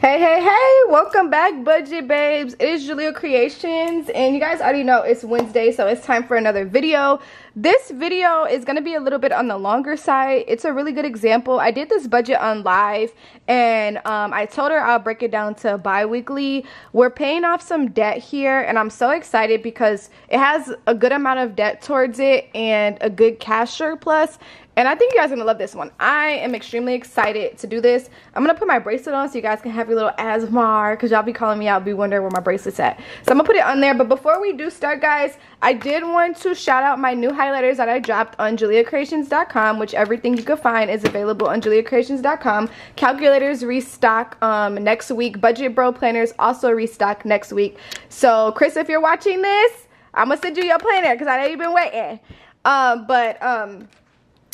Hey, welcome back, budget babes. It is Jalea Creations, and you guys already know it's Wednesday, so it's time for another video. This video is going to be a little bit on the longer side. It's a really good example. I did this budget on live, and I told her I'll break it down to bi-weekly. We're paying off some debt here, and I'm so excited because it has a good amount of debt towards it and a good cash surplus. And I think you guys are going to love this one. I am extremely excited to do this. I'm going to put my bracelet on so you guys can have your little ASMR, because y'all be calling me out, be wondering where my bracelet's at. So I'm going to put it on there. But before we do start, guys, I did want to shout out my new highlighters that I dropped on JaleaCreations.com, which everything you can find is available on JaleaCreations.com. Calculators restock next week. Budget Bro planners also restock next week. So, Chris, if you're watching this, I'm going to send you your planner because I know you've been waiting.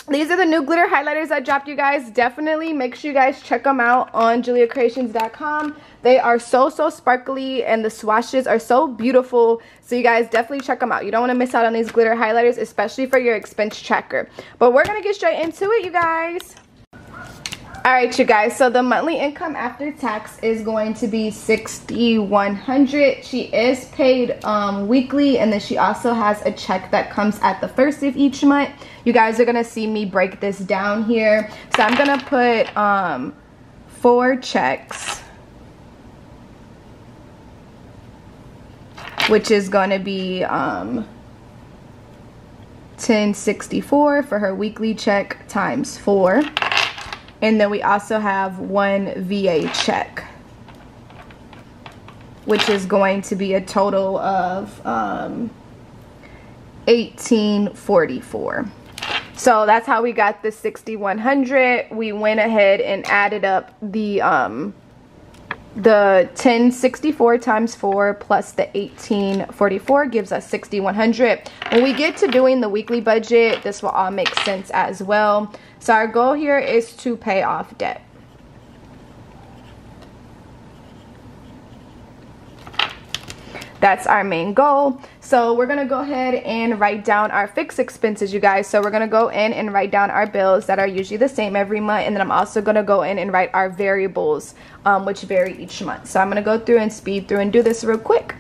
These are the new glitter highlighters I dropped, you guys. Definitely make sure you guys check them out on JaleaCreations.com. They are so sparkly, and the swatches are so beautiful. So you guys definitely check them out. You don't want to miss out on these glitter highlighters, especially for your expense tracker. But we're going to get straight into it, you guys. Alright, you guys, so the monthly income after tax is going to be $6,100. She is paid weekly, and then she also has a check that comes at the first of each month. You guys are going to see me break this down here. So I'm going to put 4 checks, which is going to be $1064 for her weekly check times 4. And then we also have 1 VA check, which is going to be a total of $1844. So that's how we got the $6,100. We went ahead and added up the $1064 times 4 plus the $1844 gives us $6,100. When we get to doing the weekly budget, this will all make sense as well. So our goal here is to pay off debt. That's our main goal. So we're going to go ahead and write down our fixed expenses, you guys. So we're going to go in and write down our bills that are usually the same every month. And then I'm also going to go in and write our variables, which vary each month. So I'm going to go through and speed through and do this real quick.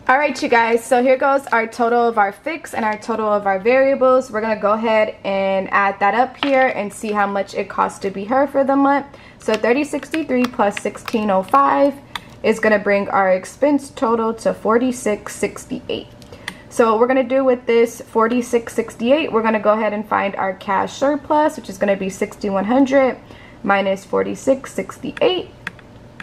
All right, you guys, so here goes our total of our fixed and our total of our variables. We're going to go ahead and add that up here and see how much it costs to be her for the month. So $30.63 plus $16.05 is going to bring our expense total to $46.68. So what we're going to do with this $46.68, we're going to go ahead and find our cash surplus, which is going to be $6,100 minus $46.68.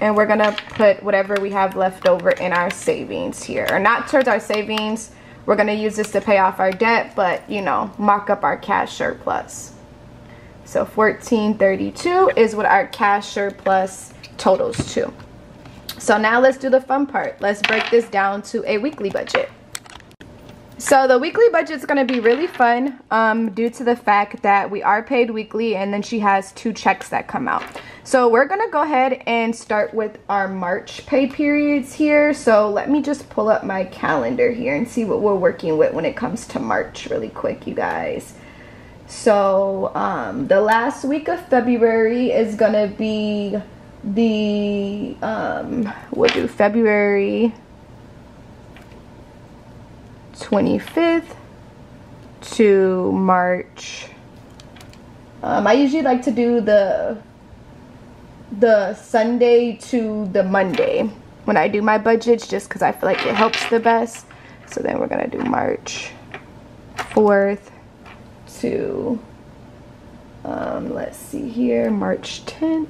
And we're gonna put whatever we have left over in our savings here, or not towards our savings. We're gonna use this to pay off our debt, but you know, mock up our cash surplus. So $14.32 is what our cash surplus totals to. So now let's do the fun part. Let's break this down to a weekly budget. So the weekly budget is going to be really fun due to the fact that we are paid weekly, and then she has 2 checks that come out. So we're going to go ahead and start with our March pay periods here. So let me just pull up my calendar here and see what we're working with when it comes to March really quick, you guys. So the last week of February is going to be the we'll do February 25th to March. I usually like to do the Sunday to the Monday when I do my budgets, just because I feel like it helps the best. So then we're gonna do March 4th to let's see here, March 10th.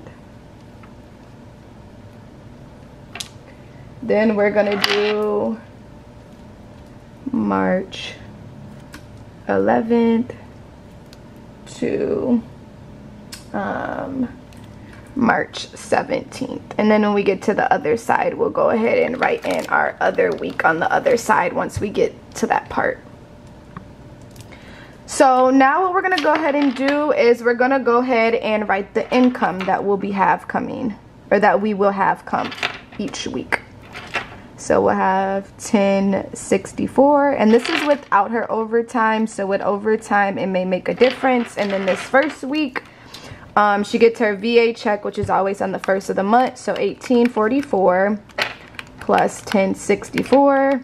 Then we're gonna do March 11th to March 17th. And then when we get to the other side, we'll go ahead and write in our other week on the other side once we get to that part. So now what we're going to go ahead and do is we're going to go ahead and write the income that we will have come each week. So we'll have 1064, and this is without her overtime. So with overtime, it may make a difference. And then this first week, she gets her VA check, which is always on the first of the month. So 1844 plus 1064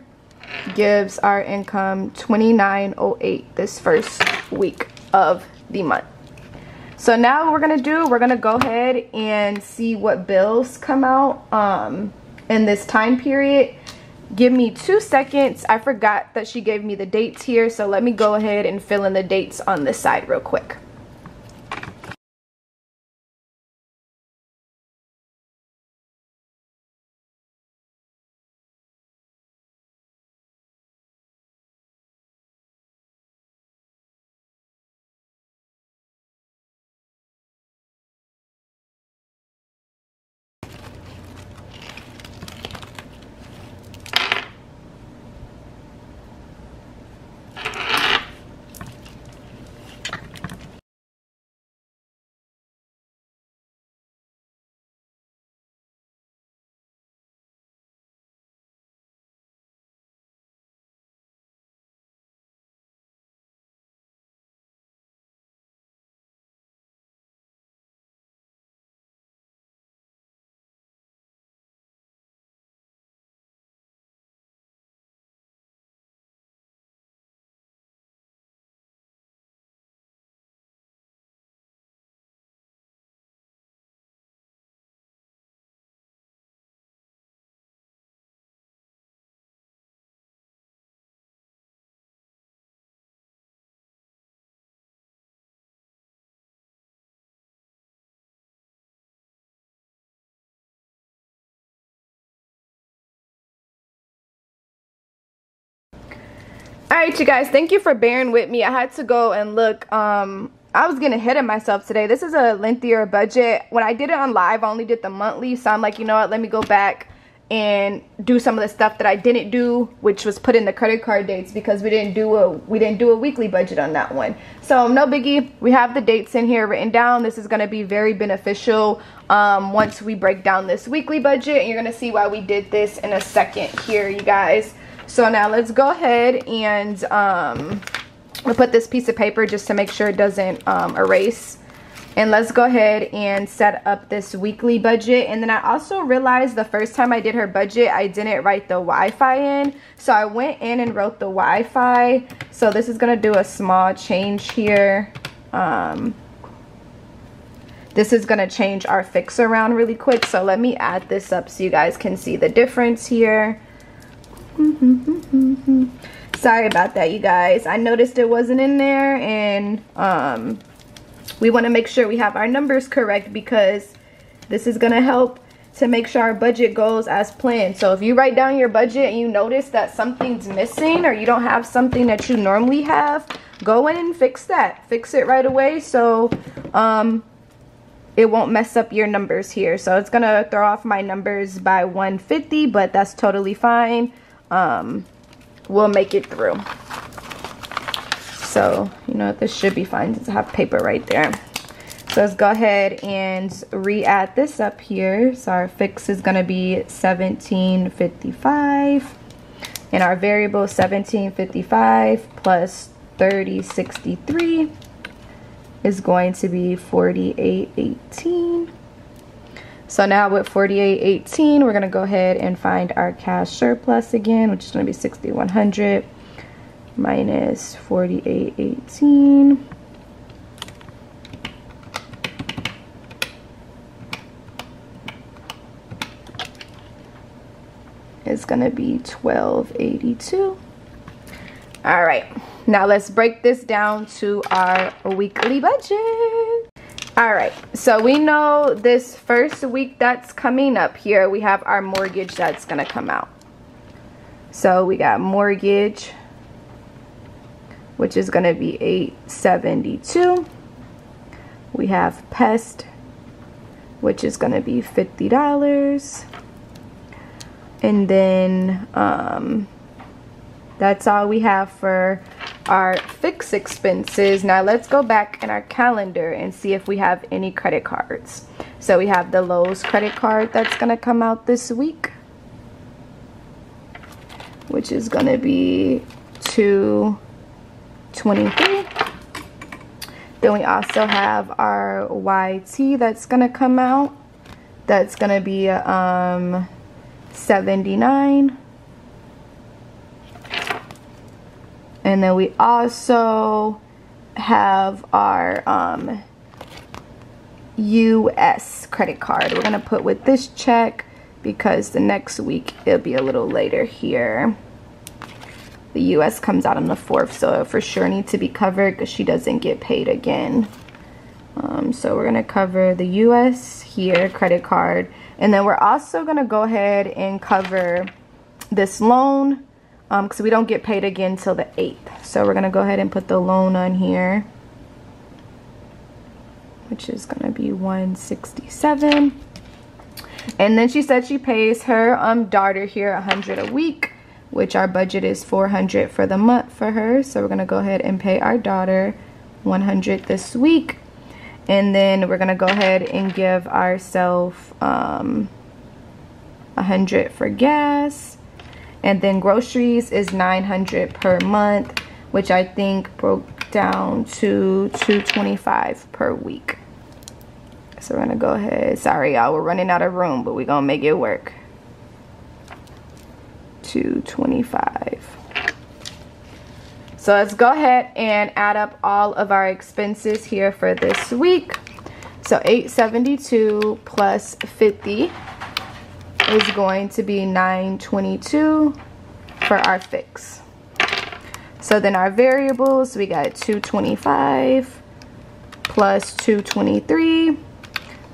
gives our income 2908 this first week of the month. So now what we're gonna do, we're gonna go ahead and see what bills come out in this time period. Give me 2 seconds. I forgot that she gave me the dates here, so let me go ahead and fill in the dates on this side real quick. Alright, you guys, thank you for bearing with me. I had to go and look. I was getting ahead of myself today. This is a lengthier budget. When I did it on live, I only did the monthly, so I'm like, you know what, let me go back and do some of the stuff that I didn't do, which was put in the credit card dates, because we didn't do a weekly budget on that one. So no biggie, we have the dates in here written down. This is going to be very beneficial once we break down this weekly budget, and you're going to see why we did this in a second here, you guys. So now let's go ahead and we'll put this piece of paper just to make sure it doesn't erase. And let's go ahead and set up this weekly budget. And then I also realized the first time I did her budget, I didn't write the Wi-Fi in. So I went in and wrote the Wi-Fi. So this is going to do a small change here. This is going to change our fix around really quick. So let me add this up so you guys can see the difference here. Sorry about that, you guys. I noticed it wasn't in there, and we want to make sure we have our numbers correct, because this is going to help to make sure our budget goes as planned. So if you write down your budget and you notice that something's missing, or you don't have something that you normally have, go in and fix that. Fix it right away, so it won't mess up your numbers here. So it's gonna throw off my numbers by 150, but that's totally fine. We'll make it through. So, you know, this should be fine to have paper right there. So let's go ahead and re-add this up here. So our fix is gonna be 1755, and our variable 1755 plus 3063 is going to be 4818. So now with 4818, we're gonna go ahead and find our cash surplus again, which is gonna be 6100 minus 4818. It's gonna be 1282. All right, now let's break this down to our weekly budget. All right, so we know this first week that's coming up here, we have our mortgage that's gonna come out. So we got mortgage, which is gonna be $872. We have pest, which is gonna be $50. And then that's all we have for our fixed expenses. Now let's go back in our calendar and see if we have any credit cards. So we have the Lowe's credit card that's gonna come out this week, which is gonna be $223. Then we also have our YT that's gonna come out. That's gonna be $79. And then we also have our US credit card. We're gonna put with this check because the next week it'll be a little later here. The US comes out on the 4th, so it for sure needs to be covered because she doesn't get paid again. So we're gonna cover the US here, credit card. And then we're also gonna go ahead and cover this loan because we don't get paid again till the 8th. So we're gonna go ahead and put the loan on here, which is gonna be $167. And then she said she pays her daughter here $100 a week, which our budget is $400 for the month for her. So we're gonna go ahead and pay our daughter $100 this week. And then we're gonna go ahead and give ourselves $100 for gas. And then groceries is $900 per month, which I think broke down to $225 per week. So we're gonna go ahead. Sorry y'all, we're running out of room, but we're gonna make it work. $225. So let's go ahead and add up all of our expenses here for this week. So $872 plus 50 is going to be $922 for our fix. So then our variables, we got $225 plus $223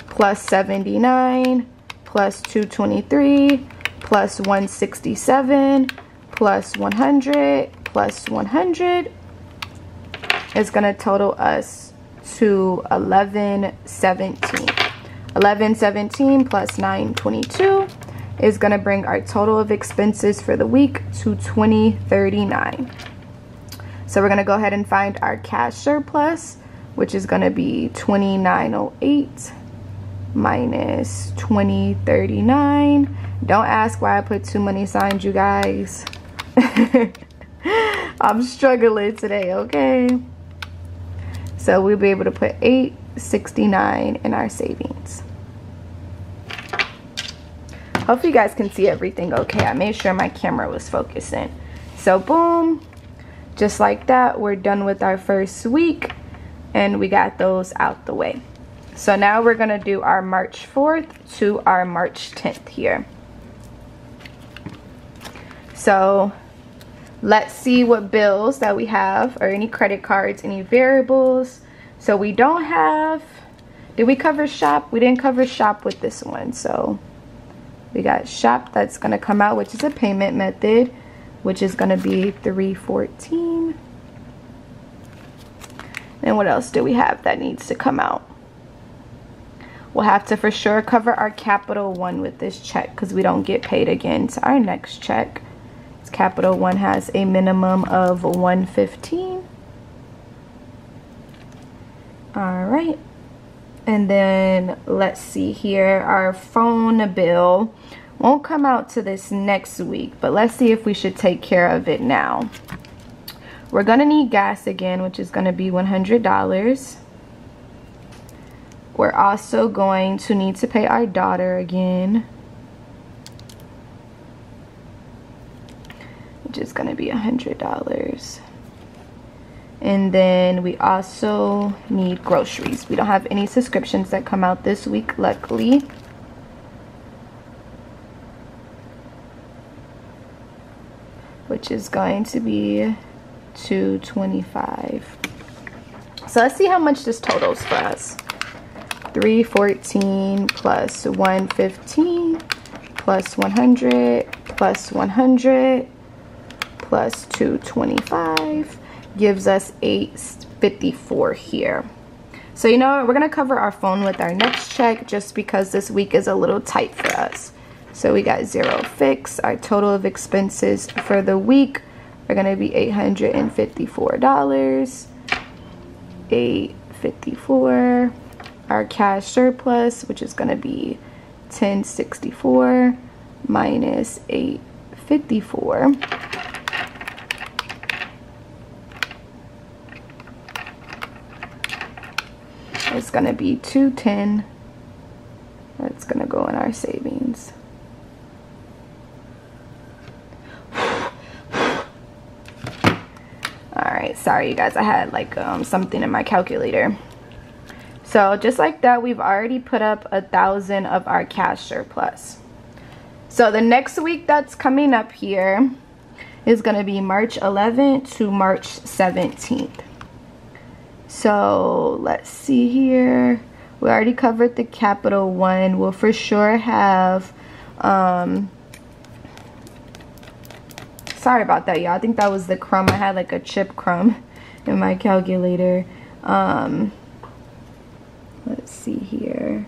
plus 79 plus 223 plus 167 plus 100 plus 100 is gonna total us to 1117. 1117 plus 922 is gonna bring our total of expenses for the week to $2039. So we're gonna go ahead and find our cash surplus, which is gonna be $2908 minus $2039. Don't ask why I put too many signs, you guys. I'm struggling today, okay? So we'll be able to put $869 in our savings. Hopefully you guys can see everything okay. I made sure my camera was focusing. So boom, just like that, we're done with our first week and we got those out the way. So now we're gonna do our March 4th to our March 10th here. So let's see what bills that we have, or any credit cards, any variables. So we don't have, did we cover shop? We didn't cover shop with this one. So we got shop that's gonna come out, which is a payment method, which is gonna be $314. And what else do we have that needs to come out? We'll have to for sure cover our Capital One with this check because we don't get paid again to our next check. Capital One has a minimum of $115. All right. And then let's see here, our phone bill won't come out to this next week, but let's see if we should take care of it now. We're gonna need gas again, which is gonna be $100. We're also going to need to pay our daughter again, which is gonna be $100. And then we also need groceries. We don't have any subscriptions that come out this week, luckily. Which is going to be $225. So let's see how much this totals for us. $314 plus $115 plus $100 plus $100 plus $225 gives us $854 here. So you know what, we're gonna cover our phone with our next check just because this week is a little tight for us. So we got 0 fix. Our total of expenses for the week are gonna be $854. $854. Our cash surplus, which is gonna be $1064 minus $854. It's gonna be $210. That's gonna go in our savings. Alright, sorry you guys, I had like something in my calculator. So just like that, we've already put up 1,000 of our cash surplus. So the next week that's coming up here is gonna be March 11th to March 17th. So let's see here. We already covered the Capital One. We'll for sure have, sorry about that, y'all. I think that was the crumb. I had like a chip crumb in my calculator. Let's see here.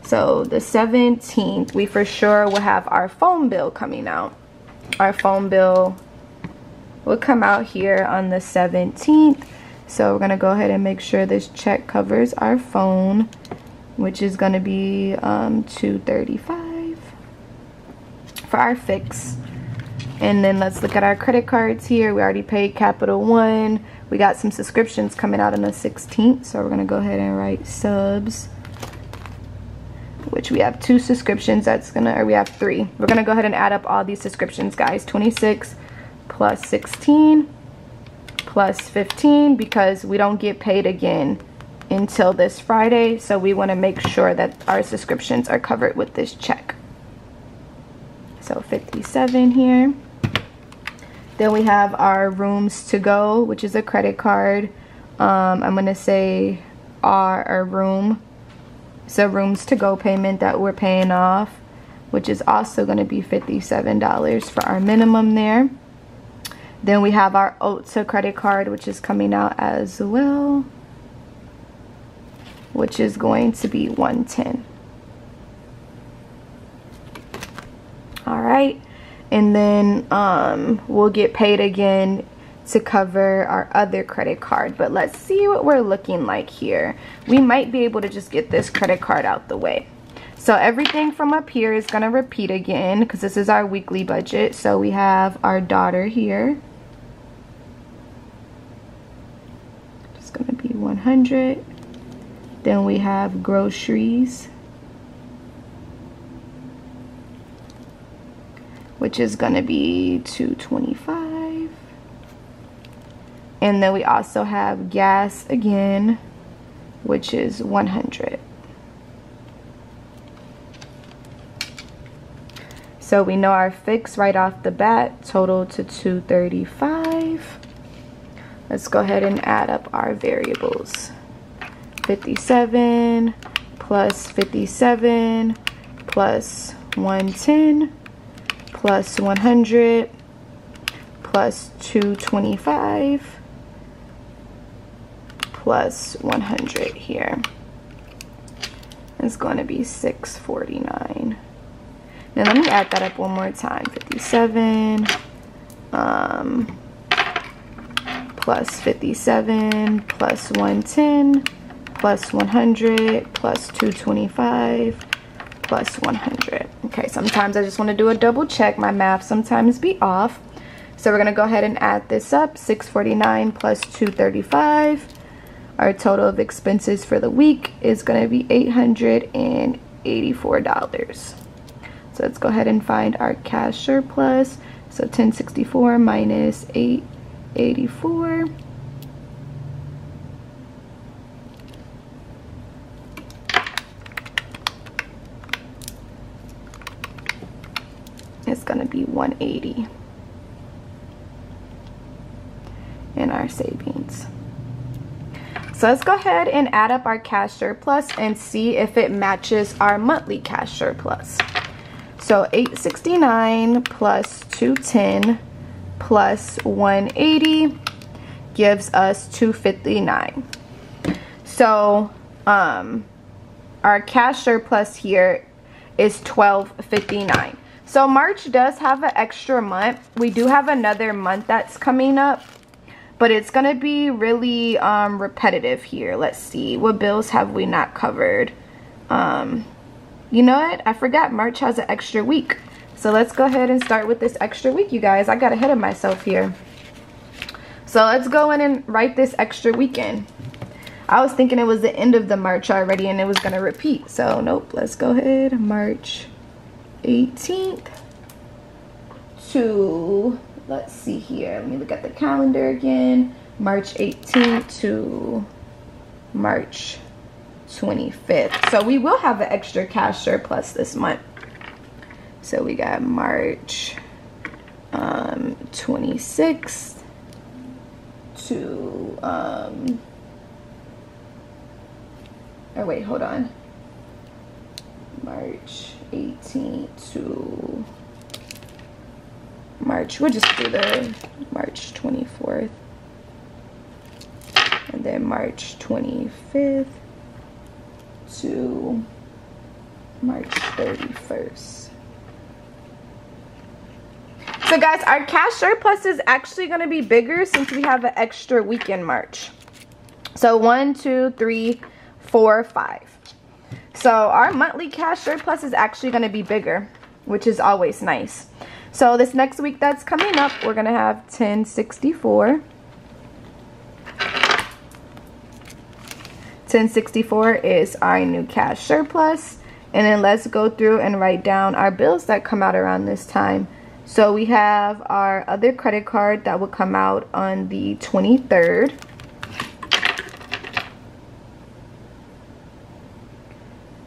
So the 17th, we for sure will have our phone bill coming out. Our phone bill will come out here on the 17th. So we're gonna go ahead and make sure this check covers our phone, which is gonna be $235 for our fix. And then let's look at our credit cards here. We already paid Capital One. We got some subscriptions coming out on the 16th, so we're gonna go ahead and write subs, which we have 2 subscriptions. Or we have 3. We're gonna go ahead and add up all these subscriptions, guys. 26 plus 16 plus 15, because we don't get paid again until this Friday, so we want to make sure that our subscriptions are covered with this check. So 57 here. Then we have our Rooms to Go, which is a credit card. I'm gonna say our room. It's a Rooms to Go payment that we're paying off, which is also gonna be $57 for our minimum there. Then we have our Ulta credit card, which is coming out as well, which is going to be $110. All right, and then we'll get paid again to cover our other credit card. But let's see what we're looking like here. We might be able to just get this credit card out the way. So everything from up here is gonna repeat again because this is our weekly budget. So we have our daughter here. It's gonna be 100. Then we have groceries, which is gonna be $225. And then we also have gas again, which is $100. So we know our fix right off the bat total to $235. Let's go ahead and add up our variables. 57 plus 57 plus 110 plus 100 plus 225 plus 100 here. It's going to be $649. Now let me add that up one more time. 57 plus 57 plus 110 plus 100 plus 225 plus 100. Okay, sometimes I just want to do a double check. My math sometimes be off. So we're going to go ahead and add this up. 649 plus 235. Our total of expenses for the week is going to be $884. So let's go ahead and find our cash surplus. So 1064 minus 884. It's going to be 180 in our savings. So let's go ahead and add up our cash surplus and see if it matches our monthly cash surplus. So 869 plus 210 plus 180 gives us 259. So our cash surplus here is 1259. So March does have an extra month. We do have another month that's coming up, but it's going to be really repetitive here. Let's see. What bills have we not covered? You know what? I forgot March has an extra week. So let's go ahead and start with this extra week, you guys. I got ahead of myself here. So let's go in and write this extra weekend. I was thinking it was the end of the March already and it was going to repeat. So nope. Let's go ahead. March 18th to, let's see here, let me look at the calendar again. March 18th to March 25th. So we will have an extra cash surplus this month. So we got March 26th to oh wait, hold on. March 18th to March, we'll just do the March 24th, and then March 25th to March 31st. So guys, our cash surplus is actually going to be bigger since we have an extra week in March. So 1, 2, 3, 4, 5. So our monthly cash surplus is actually going to be bigger, which is always nice. So this next week that's coming up, we're going to have 1064. 1064 is our new cash surplus. And then let's go through and write down our bills that come out around this time. So we have our other credit card that will come out on the 23rd.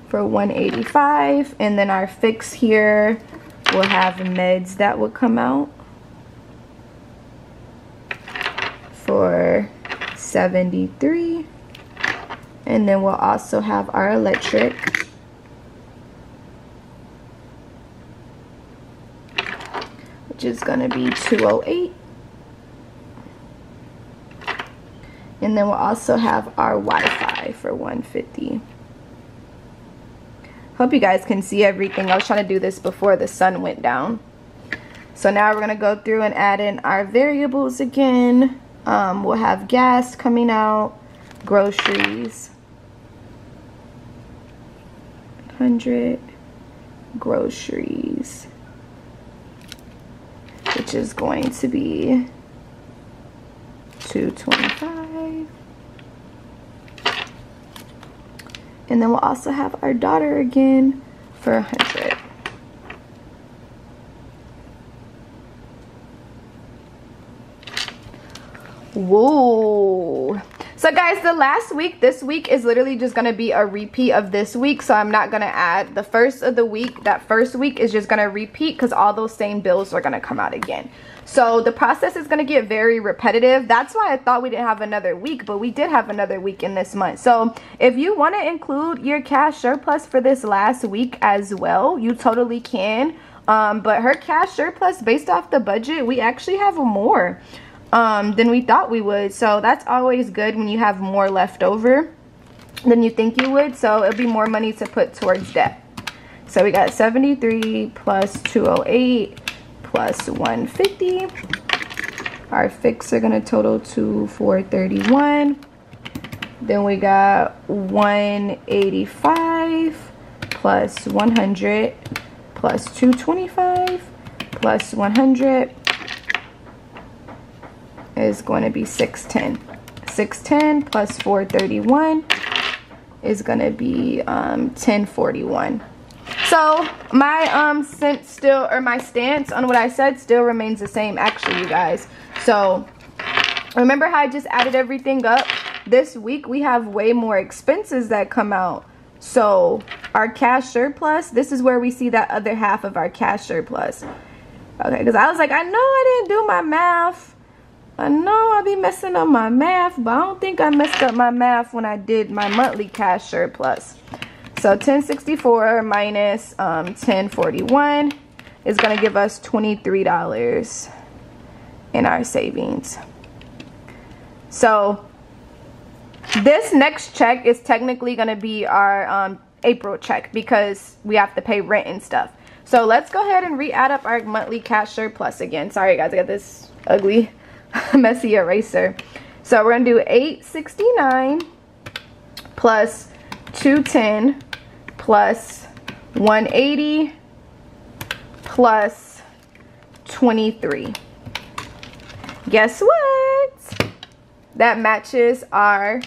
For $185, and then our fix here will have meds that will come out for $73, and then we'll also have our electric, which is going to be $208, and then we'll also have our Wi-Fi for $150. Hope you guys can see everything. I was trying to do this before the sun went down. So now we're going to go through and add in our variables again. We'll have gas coming out, groceries, 100, groceries, which is going to be $225. And then we'll also have our daughter again for 100. Whoa. So guys, the last week, this week is literally just going to be a repeat of this week. So I'm not going to add the first of the week. That first week is just going to repeat because all those same bills are going to come out again. So the process is going to get very repetitive. That's why I thought we didn't have another week, but we did have another week in this month. So if you want to include your cash surplus for this last week as well, you totally can. But her cash surplus, based off the budget, we actually have more. than we thought we would. So that's always good when you have more left over than you think you would. So it'll be more money to put towards debt. So we got 73 plus 208 plus 150. Our fixes are gonna total to 431. Then we got 185 plus 100 plus 225 plus 100 is going to be 610. 610 plus 431 is going to be 1041. So my my stance on what I said still remains the same, actually, you guys. So remember how I just added everything up? This week we have way more expenses that come out. So our cash surplus, this is where we see that other half of our cash surplus. Okay, because I was like, I know I didn't do my math. I know I'll be messing up my math, but I don't think I messed up my math when I did my monthly cash surplus. So 1064 minus 1041 is going to give us $23 in our savings. So this next check is technically going to be our April check because we have to pay rent and stuff. So let's go ahead and re-add up our monthly cash surplus again. Sorry guys, I got this ugly messy eraser. So we're going to do 869 plus 210 plus 180 plus 23. Guess what? That matches our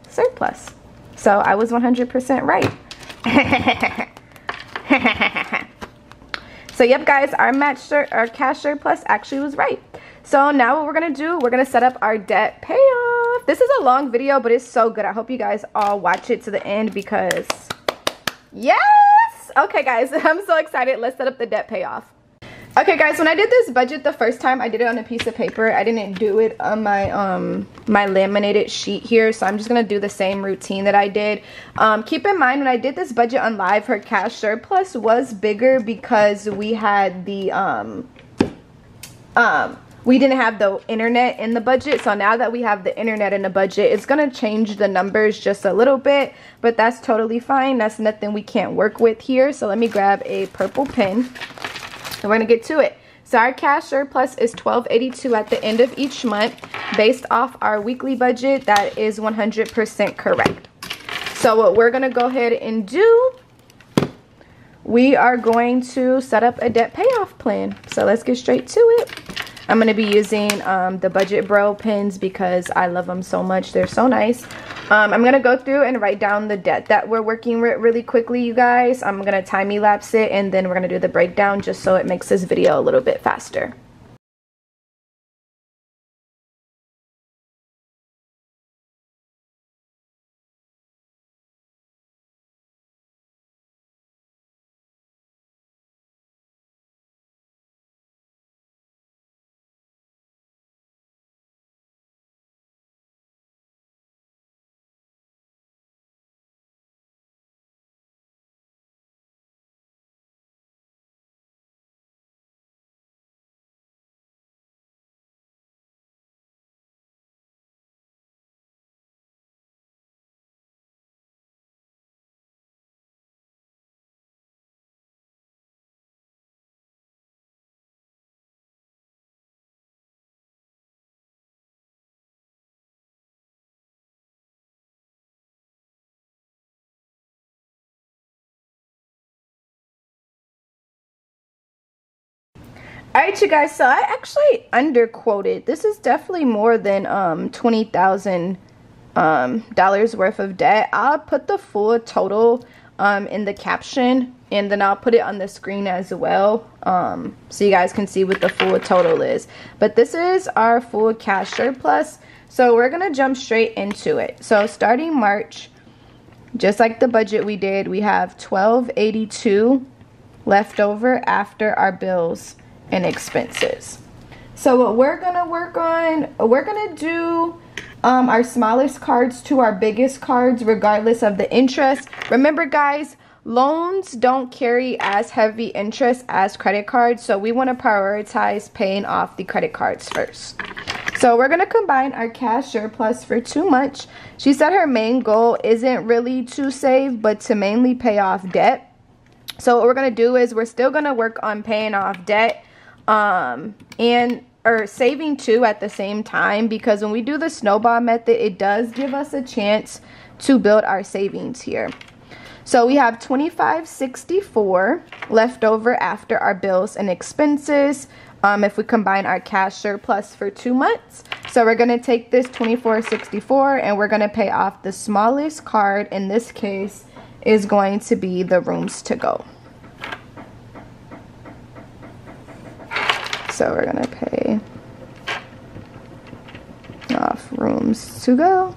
surplus. So I was 100% right. So yep guys, our cash surplus actually was right. So now what we're gonna do, we're gonna set up our debt payoff. This is a long video, but it's so good. I hope you guys all watch it to the end because yes! Okay guys, I'm so excited. Let's set up the debt payoff. Okay guys, when I did this budget the first time, I did it on a piece of paper. I didn't do it on my my laminated sheet here, so I'm just gonna do the same routine that I did. Keep in mind, when I did this budget on live, her cash surplus was bigger because we had the we didn't have the internet in the budget. So now that we have the internet in the budget, it's gonna change the numbers just a little bit, but that's totally fine. That's nothing we can't work with here. So let me grab a purple pen. And we're gonna get to it. So our cash surplus is $12.82 at the end of each month. Based off our weekly budget, that is 100% correct. So what we're gonna go ahead and do, we are going to set up a debt payoff plan. So let's get straight to it. I'm gonna be using the Budget Bro pens because I love them so much. They're so nice. I'm gonna go through and write down the debt that we're working with really quickly, you guys. I'm gonna time-elapse it and then we're gonna do the breakdown just so it makes this video a little bit faster. Alright you guys, so I actually underquoted. This is definitely more than $20,000 worth of debt. I'll put the full total in the caption and then I'll put it on the screen as well so you guys can see what the full total is. But this is our full cash surplus. So we're gonna jump straight into it. So starting March, just like the budget we did, we have $12.82 left over after our bills and expenses. So what we're gonna work on, we're gonna do our smallest cards to our biggest cards regardless of the interest. Remember guys, loans don't carry as heavy interest as credit cards, so we want to prioritize paying off the credit cards first. So we're going to combine our cash surplus for 2 months. She said her main goal isn't really to save, but to mainly pay off debt. So what we're going to do is we're still going to work on paying off debt or saving too at the same time, because when we do the snowball method, it does give us a chance to build our savings here. So we have $25.64 left over after our bills and expenses. If we combine our cash surplus for 2 months. So we're going to take this $24.64 and we're going to pay off the smallest card. In this case is going to be the Rooms To Go. So we're going to pay off Rooms To Go,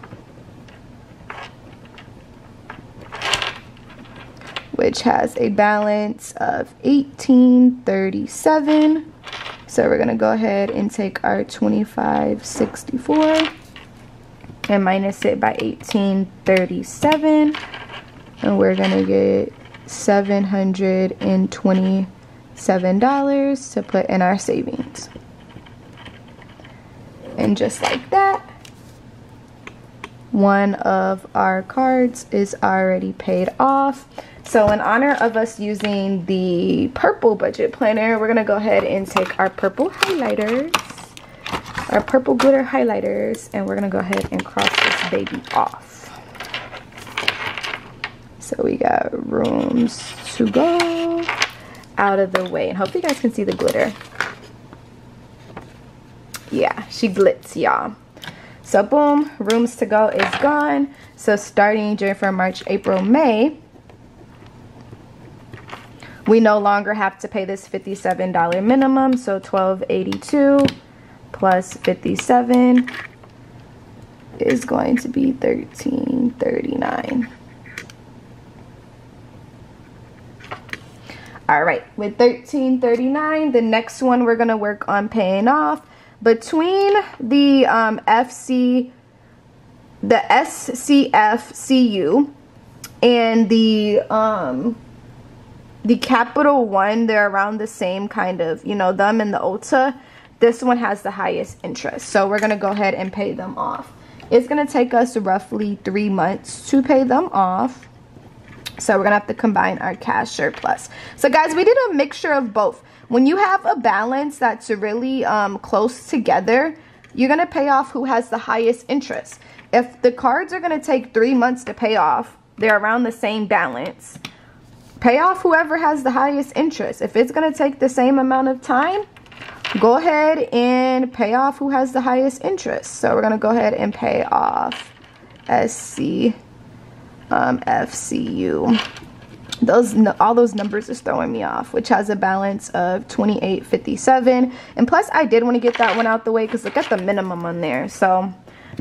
which has a balance of $18.37. So we're going to go ahead and take our $25.64 and minus it by $18.37. And we're going to get $727 to put in our savings. And just like that, one of our cards is already paid off. So in honor of us using the purple budget planner, we're going to go ahead and take our purple highlighters, our purple glitter highlighters, and we're going to go ahead and cross this baby off. So we got Rooms To Go out of the way. And hopefully you guys can see the glitter. Yeah, she glitz, y'all. So boom, Rooms To Go is gone. So starting January, February, March, April, May, we no longer have to pay this $57 minimum. So $12.82 plus 57 is going to be $13.39. All right, with $13.39, the next one we're gonna work on paying off. Between the SCFCU and the Capital One, they're around the same kind of, you know, them and the Ulta. This one has the highest interest, so we're gonna go ahead and pay them off. It's gonna take us roughly 3 months to pay them off. So we're gonna have to combine our cash surplus. So guys, we did a mixture of both. When you have a balance that's really close together, you're gonna pay off who has the highest interest. If the cards are gonna take 3 months to pay off, they're around the same balance. Pay off whoever has the highest interest. If it's gonna take the same amount of time, go ahead and pay off who has the highest interest. So we're gonna go ahead and pay off FCU. All those numbers is throwing me off, which has a balance of $28.57. And plus I did want to get that one out the way because look at the minimum on there. So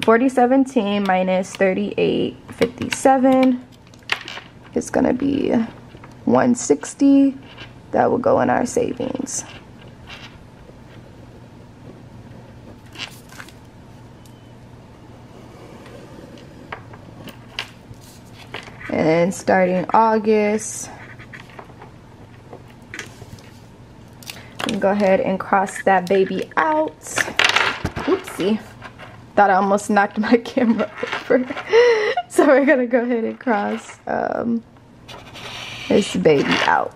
4017 minus 38.57 is gonna be 160. That will go in our savings. And then starting August, we can go ahead and cross that baby out. Oopsie. Thought I almost knocked my camera over. So we're going to go ahead and cross this baby out,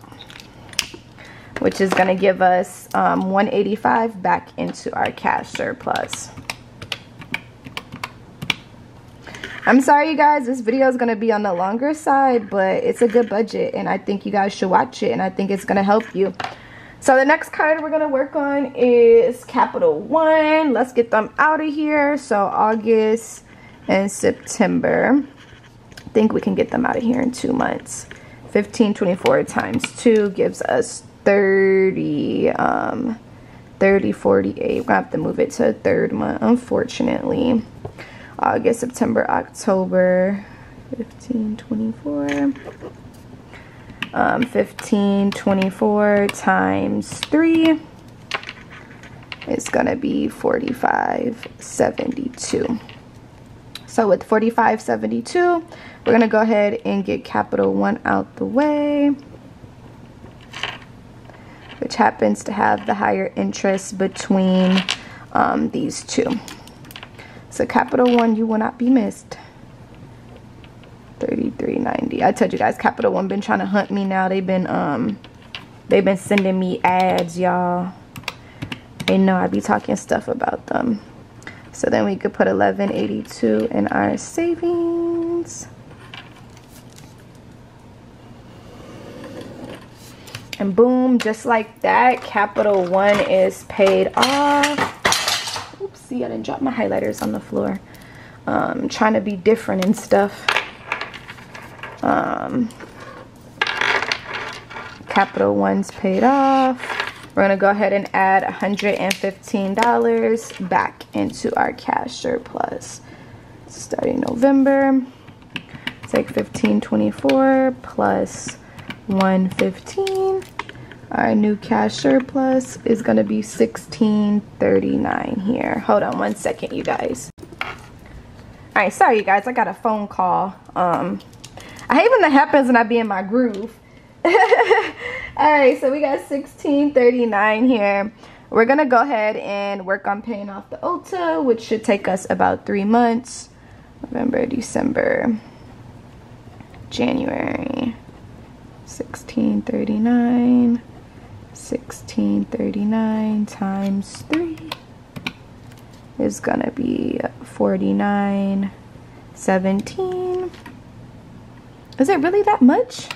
which is going to give us $185 back into our cash surplus. I'm sorry you guys, this video is going to be on the longer side, but it's a good budget and I think you guys should watch it and I think it's going to help you. So the next card we're going to work on is Capital One. Let's get them out of here. So August and September. I think we can get them out of here in 2 months. 1524 times 2 gives us 30, 30, 48. We're going to have to move it to a third month, unfortunately. August, September, October, 1524. 1524 times 3 is gonna be 4572. So with 4572, we're gonna go ahead and get Capital One out the way, which happens to have the higher interest between these two. Ulta Capital One, you will not be missed. $33.90. I told you guys, Capital One been trying to hunt me now. They've been sending me ads, y'all. They know I be talking stuff about them. So then we could put $11.82 in our savings. And boom, just like that, Capital One is paid off. Oopsie, I didn't drop my highlighters on the floor. Trying to be different and stuff. Capital One's paid off. We're gonna go ahead and add $115 back into our cash surplus. Starting November, take $15.24 plus $115. Our new cash surplus is gonna be $16.39 here. Hold on one second, you guys. All right, sorry you guys, I got a phone call. I hate when that happens when I be in my groove. All right, so we got $16.39 here. We're gonna go ahead and work on paying off the Ulta, which should take us about 3 months. November, December, January. $16.39. $16.39 times 3 is gonna be $49.17. Is it really that much?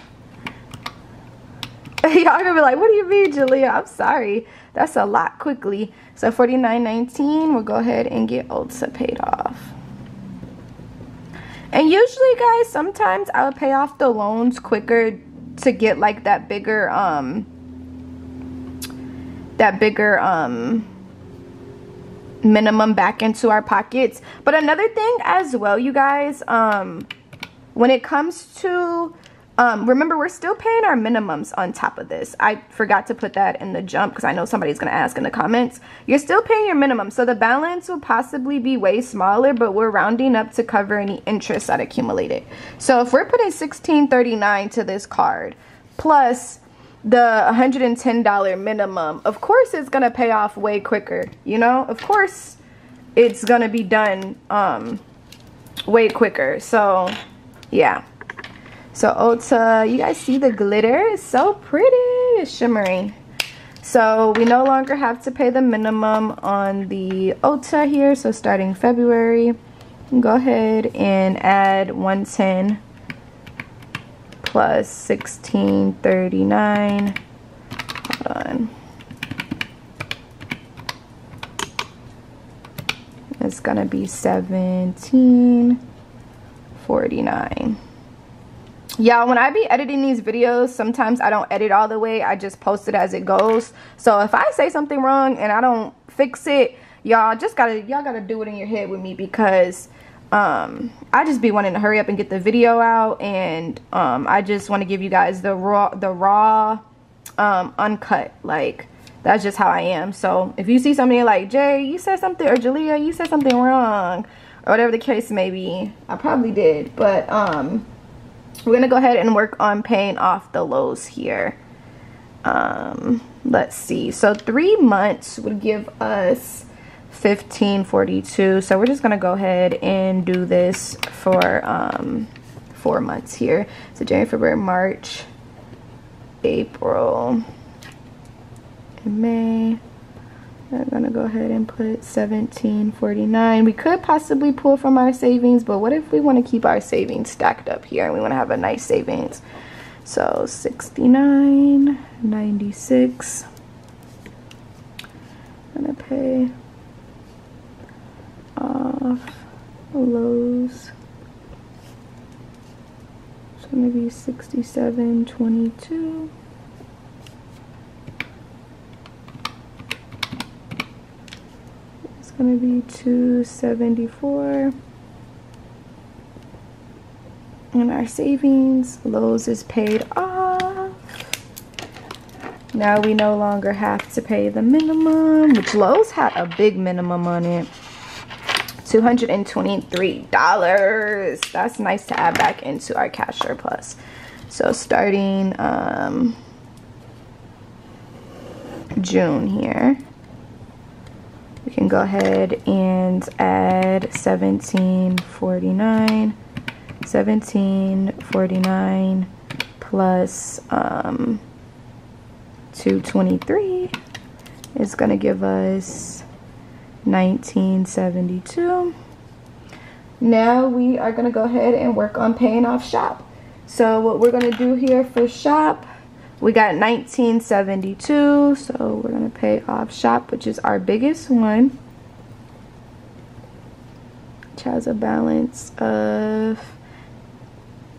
Y'all gonna be like, what do you mean, Jalea? I'm sorry, that's a lot quickly. So $49.19, we'll go ahead and get Ulta paid off. And usually, guys, sometimes I would pay off the loans quicker to get like that bigger minimum back into our pockets. But another thing as well, you guys, when it comes to remember, we're still paying our minimums on top of this. I forgot to put that in the jump because I know somebody's going to ask in the comments. You're still paying your minimum, so the balance will possibly be way smaller, but we're rounding up to cover any interest that accumulated. So if we're putting $16.39 to this card plus the $110 minimum, of course it's going to pay off way quicker. You know, of course it's going to be done way quicker. So yeah. So Ulta, you guys see the glitter? It's so pretty. It's shimmering. So we no longer have to pay the minimum on the Ulta here. So starting February, go ahead and add 110 plus $16.39. Hold on. It's gonna be $17.49. Yeah, when I be editing these videos, sometimes I don't edit all the way. I just post it as it goes. So if I say something wrong and I don't fix it, y'all gotta do it in your head with me, because I just be wanting to hurry up and get the video out, and I just want to give you guys the raw uncut. Like, that's just how I am. So if you see something like, Jay, you said something, or Jalea, you said something wrong, or whatever the case may be, I probably did, but we're gonna go ahead and work on paying off the lows here. Let's see, so 3 months would give us $15.42. So we're just gonna go ahead and do this for 4 months here. So January, February, March, April, and May. I'm gonna go ahead and put $17.49. We could possibly pull from our savings, but what if we want to keep our savings stacked up here and we want to have a nice savings? So $69.96. I'm gonna pay off Lowe's. It's gonna be $67.22. Gonna be $274. And our savings, Lowe's is paid off. Now we no longer have to pay the minimum, which Lowe's had a big minimum on it. $223. That's nice to add back into our cash surplus. So starting June here, we can go ahead and add 1749. 1749 plus 223 is going to give us 1972. Now we are going to go ahead and work on paying off shop. So what we're going to do here for shop, we got 1972, so we're going to pay off shop, which is our biggest one, which has a balance of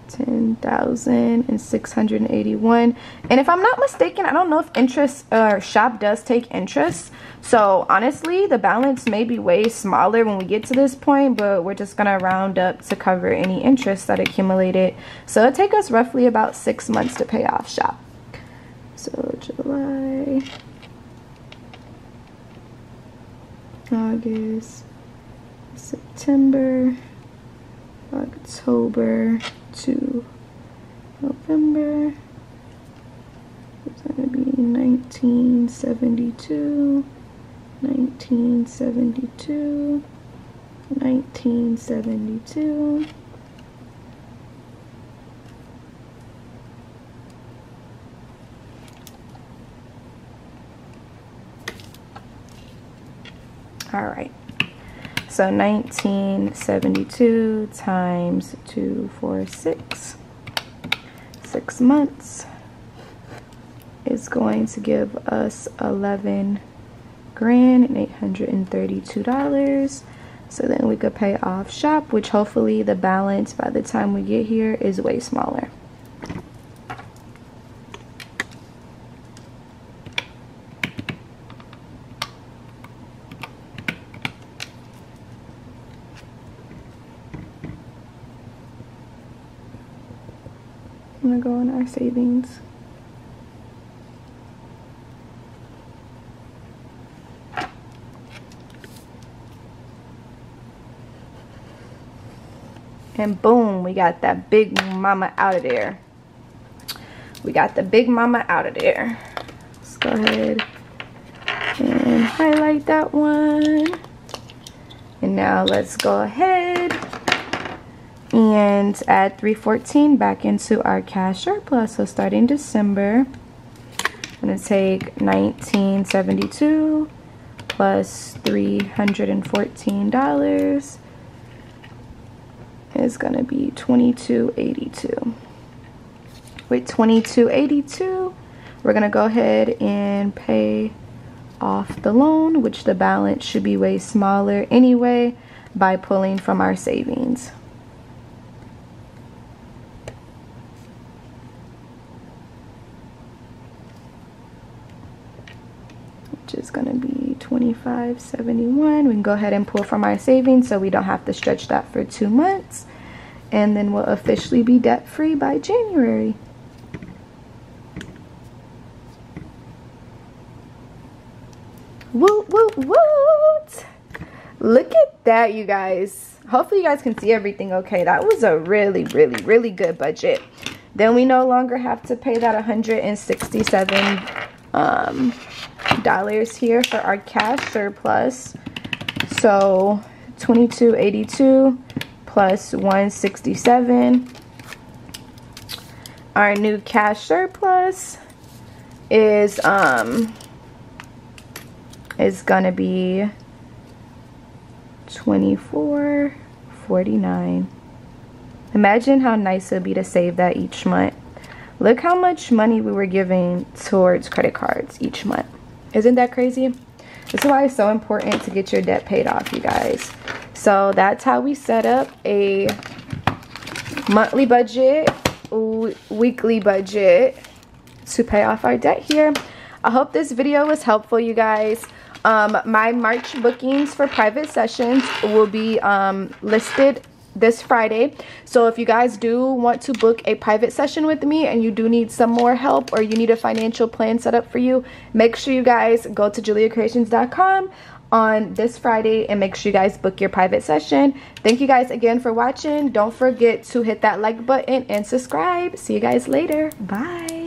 10,681. And if I'm not mistaken, I don't know if interest or shop does take interest. So honestly, the balance may be way smaller when we get to this point, but we're just gonna round up to cover any interest that accumulated. So it'll take us roughly about 6 months to pay off shop. So July, August, September, October to November. It's gonna be 1972, 1972, 1972. All right. So 1972 times 246, 6 months, is going to give us $11,832. So then we could pay off shop, which hopefully the balance by the time we get here is way smaller. I'm gonna go in our savings. And boom, we got that big mama out of there. We got the big mama out of there. Let's go ahead and highlight that one. And now let's go ahead and add 314 back into our cash surplus. So starting December, I'm going to take 1972 plus $314 is going to be 2282. With 2282, we're going to go ahead and pay off the loan, which the balance should be way smaller anyway by pulling from our savings. Which is going to be 2571. We can go ahead and pull from our savings so we don't have to stretch that for 2 months. And then we'll officially be debt free by January. Woot, woot, woot! Look at that, you guys. Hopefully you guys can see everything okay. That was a really, really, really good budget. Then we no longer have to pay that $167 dollars here for our cash surplus. So 2282 plus 167. Our new cash surplus is gonna be $24.49. Imagine how nice it would be to save that each month. Look how much money we were giving towards credit cards each month. Isn't that crazy? This is why it's so important to get your debt paid off, you guys. So that's how we set up a monthly budget, weekly budget to pay off our debt here. I hope this video was helpful, you guys. My March bookings for private sessions will be listed this Friday. So if you guys do want to book a private session with me and you do need some more help or you need a financial plan set up for you, make sure you guys go to juliacreations.com on this Friday and make sure you guys book your private session. Thank you guys again for watching. Don't forget to hit that like button and subscribe. See you guys later. Bye.